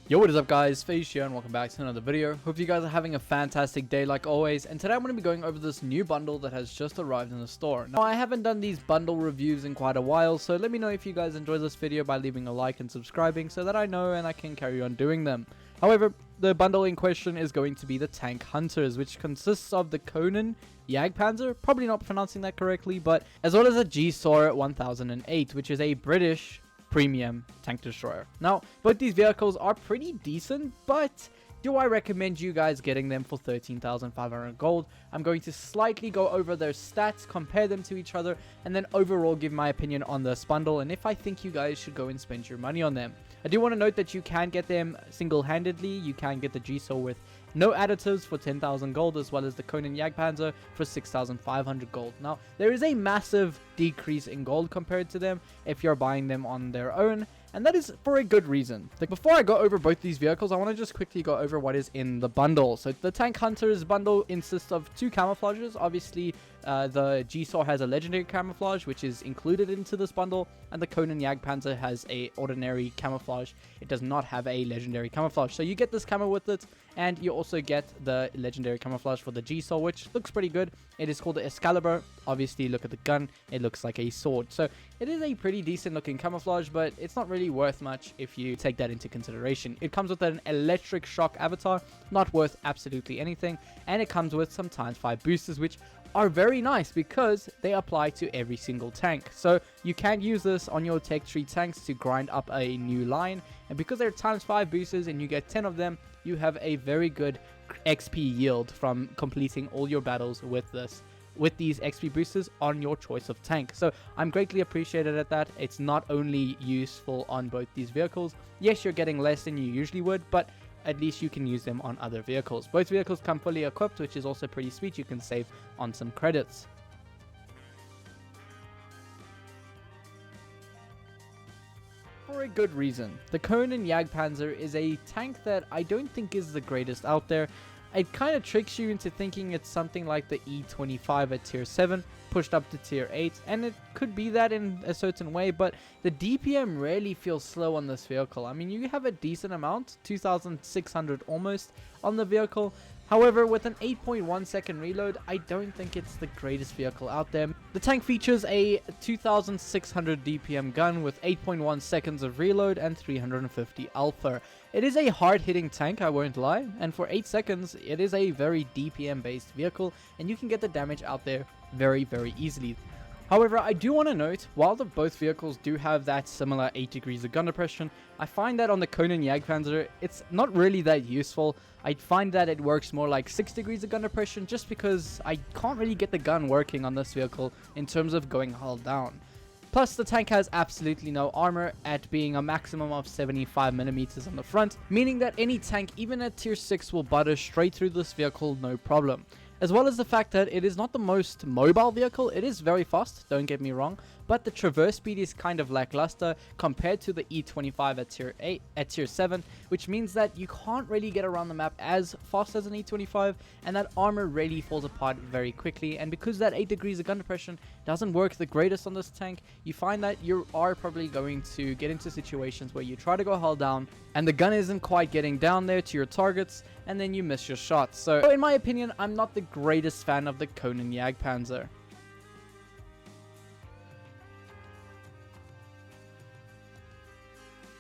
Yo, what is up guys, Face here and welcome back to another video. Hope you guys are having a fantastic day like always, and today I'm going to be going over this new bundle that has just arrived in the store. Now I haven't done these bundle reviews in quite a while, so let me know if you guys enjoyed this video by leaving a like and subscribing so that I know and I can carry on doing them. However, the bundle in question is going to be the Tank Hunters, which consists of the Kanonen-Jagdpanzer, probably not pronouncing that correctly, but as well as a Gsor 1008, which is a British premium tank destroyer. Now, both these vehicles are pretty decent, but do I recommend you guys getting them for 13,500 gold? I'm going to slightly go over their stats, compare them to each other, and then overall give my opinion on this bundle and if I think you guys should go and spend your money on them. I do want to note that you can get them single-handedly. You can get the Gsor with no additives for 10,000 gold, as well as the Kanonenjagdpanzer for 6,500 gold. Now, there is a massive decrease in gold compared to them if you're buying them on their own, and that is for a good reason. Before I go over both these vehicles, I want to just quickly go over what is in the bundle. So the Tank Hunters bundle consists of two camouflages. Obviously, the Gsor has a legendary camouflage, which is included into this bundle, and the Kanonenjagdpanzer has a ordinary camouflage. It does not have a legendary camouflage. So you get this camo with it, and you also get the legendary camouflage for the Gsor, which looks pretty good. It is called the Excalibur. Obviously, look at the gun. It looks like a sword. So it is a pretty decent looking camouflage, but it's not really worth much if you take that into consideration. It comes with an electric shock avatar, not worth absolutely anything, and it comes with some ×5 boosters, which are very nice because they apply to every single tank. So you can use this on your tech tree tanks to grind up a new line, and because they're ×5 boosters and you get 10 of them, you have a very good XP yield from completing all your battles with these XP boosters on your choice of tank. So I'm greatly appreciated at that. It's not only useful on both these vehicles. Yes, you're getting less than you usually would, but at least you can use them on other vehicles. Both vehicles come fully equipped, which is also pretty sweet. You can save on some credits. For a good reason. The Kanonenjagdpanzer is a tank that I don't think is the greatest out there. It kind of tricks you into thinking it's something like the E25 at tier 7, pushed up to tier 8, and it could be that in a certain way, but the DPM really feels slow on this vehicle. I mean, you have a decent amount, 2,600 almost, on the vehicle. However, with an 8.1 second reload, I don't think it's the greatest vehicle out there. The tank features a 2,600 DPM gun with 8.1 seconds of reload and 350 alpha. It is a hard-hitting tank, I won't lie, and for 8 seconds, it is a very DPM-based vehicle, and you can get the damage out there very, very easily. However, I do want to note, while both vehicles do have that similar 8 degrees of gun depression, I find that on the Kanonenjagdpanzer, it's not really that useful. I find that it works more like 6 degrees of gun depression just because I can't really get the gun working on this vehicle in terms of going hull down. Plus, the tank has absolutely no armor at being a maximum of 75mm on the front, meaning that any tank, even at tier 6, will butter straight through this vehicle no problem. As well as the fact that it is not the most mobile vehicle. It is very fast, don't get me wrong, but the traverse speed is kind of lackluster compared to the E25 at tier 7, which means that you can't really get around the map as fast as an E25, and that armor really falls apart very quickly. And because that 8 degrees of gun depression doesn't work the greatest on this tank, you find that you are probably going to get into situations where you try to go hull down and the gun isn't quite getting down there to your targets, and then you miss your shots. So in my opinion, I'm not the greatest fan of the Kanonenjagdpanzer.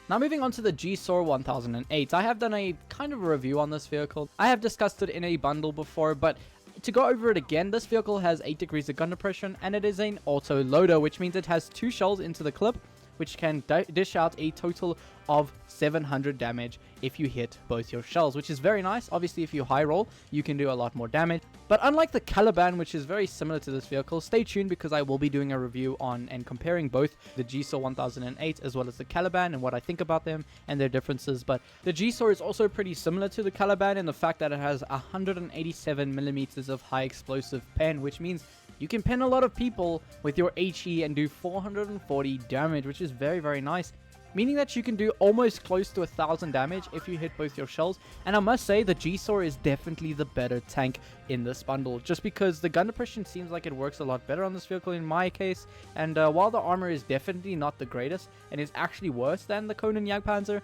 Now moving on to the Gsor 1008, I have done a kind of a review on this vehicle. I have discussed it in a bundle before, but to go over it again, this vehicle has 8 degrees of gun depression, and it is an auto loader, which means it has 2 shells into the clip, which can dish out a total of 700 damage if you hit both your shells, which is very nice. Obviously, if you high roll, you can do a lot more damage. But unlike the Caliban, which is very similar to this vehicle, stay tuned because I will be doing a review on and comparing both the Gsor 1008 as well as the Caliban and what I think about them and their differences. But the Gsor is also pretty similar to the Caliban in the fact that it has 187mm of high explosive pen, which means you can pen a lot of people with your HE and do 440 damage, which is very, very nice. meaning that you can do almost close to 1000 damage if you hit both your shells. And I must say the Gsor is definitely the better tank in this bundle, just because the gun depression seems like it works a lot better on this vehicle in my case. And while the armor is definitely not the greatest and is actually worse than the Kanonenjagdpanzer,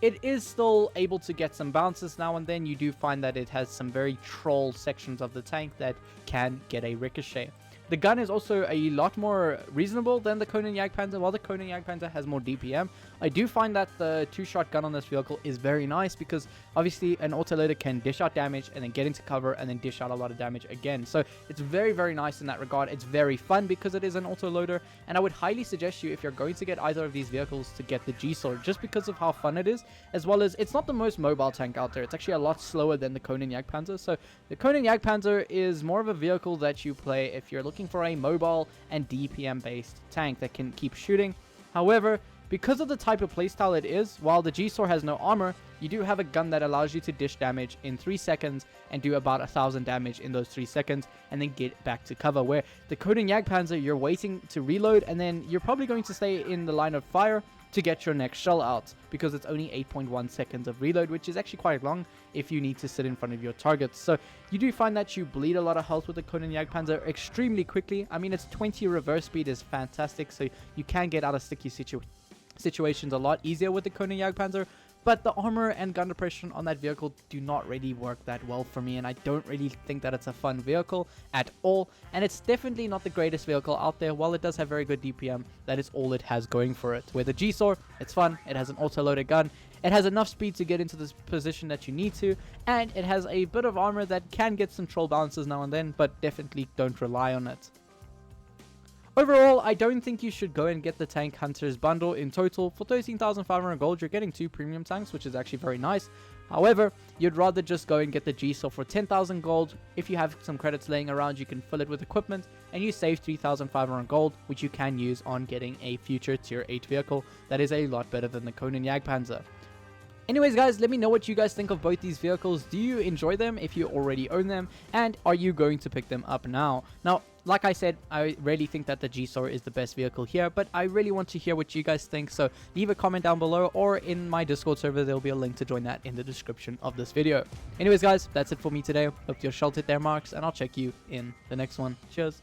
it is still able to get some bounces now and then. You do find that it has some very troll sections of the tank that can get a ricochet. The gun is also a lot more reasonable than the Kanonenjagdpanzer. While the Kanonenjagdpanzer has more DPM, I do find that the 2-shot gun on this vehicle is very nice because obviously an autoloader can dish out damage and then get into cover and then dish out a lot of damage again. So it's very, very nice in that regard. It's very fun because it is an autoloader, and I would highly suggest you, if you're going to get either of these vehicles, to get the Gsor just because of how fun it is, as well as it's not the most mobile tank out there. It's actually a lot slower than the Kanonenjagdpanzer. So the Kanonenjagdpanzer is more of a vehicle that you play if you're looking for a mobile and DPM based tank that can keep shooting. However, because of the type of playstyle it is, while the Gsor has no armor, you do have a gun that allows you to dish damage in 3 seconds and do about 1,000 damage in those 3 seconds and then get back to cover, where the Kanonenjagdpanzer, you're waiting to reload and then you're probably going to stay in the line of fire to get your next shell out, because it's only 8.1 seconds of reload, which is actually quite long if you need to sit in front of your targets. So you do find that you bleed a lot of health with the Kanonenjagdpanzer extremely quickly. I mean, its 20 reverse speed is fantastic, so you can get out of sticky situations a lot easier with the Kanonenjagdpanzer. But the armor and gun depression on that vehicle do not really work that well for me, and I don't really think that it's a fun vehicle at all. And it's definitely not the greatest vehicle out there. While it does have very good DPM, that is all it has going for it. Where the Gsor, it's fun, it has an autoloaded gun, it has enough speed to get into this position that you need to, and it has a bit of armor that can get some troll bounces now and then, but definitely don't rely on it. Overall, I don't think you should go and get the Tank Hunters bundle. In total, for 13,500 gold, you're getting 2 premium tanks, which is actually very nice. However, you'd rather just go and get the Gsor for 10,000 gold. If you have some credits laying around, you can fill it with equipment, and you save 3,500 gold, which you can use on getting a future tier 8 vehicle that is a lot better than the Kanonenjagdpanzer. Anyways, guys, let me know what you guys think of both these vehicles. Do you enjoy them if you already own them? And are you going to pick them up now? Now, like I said, I really think that the Gsor is the best vehicle here, but I really want to hear what you guys think. So leave a comment down below, or in my Discord server, there'll be a link to join that in the description of this video. Anyways, guys, that's it for me today. Hope you're sheltered there, marks, and I'll check you in the next one. Cheers.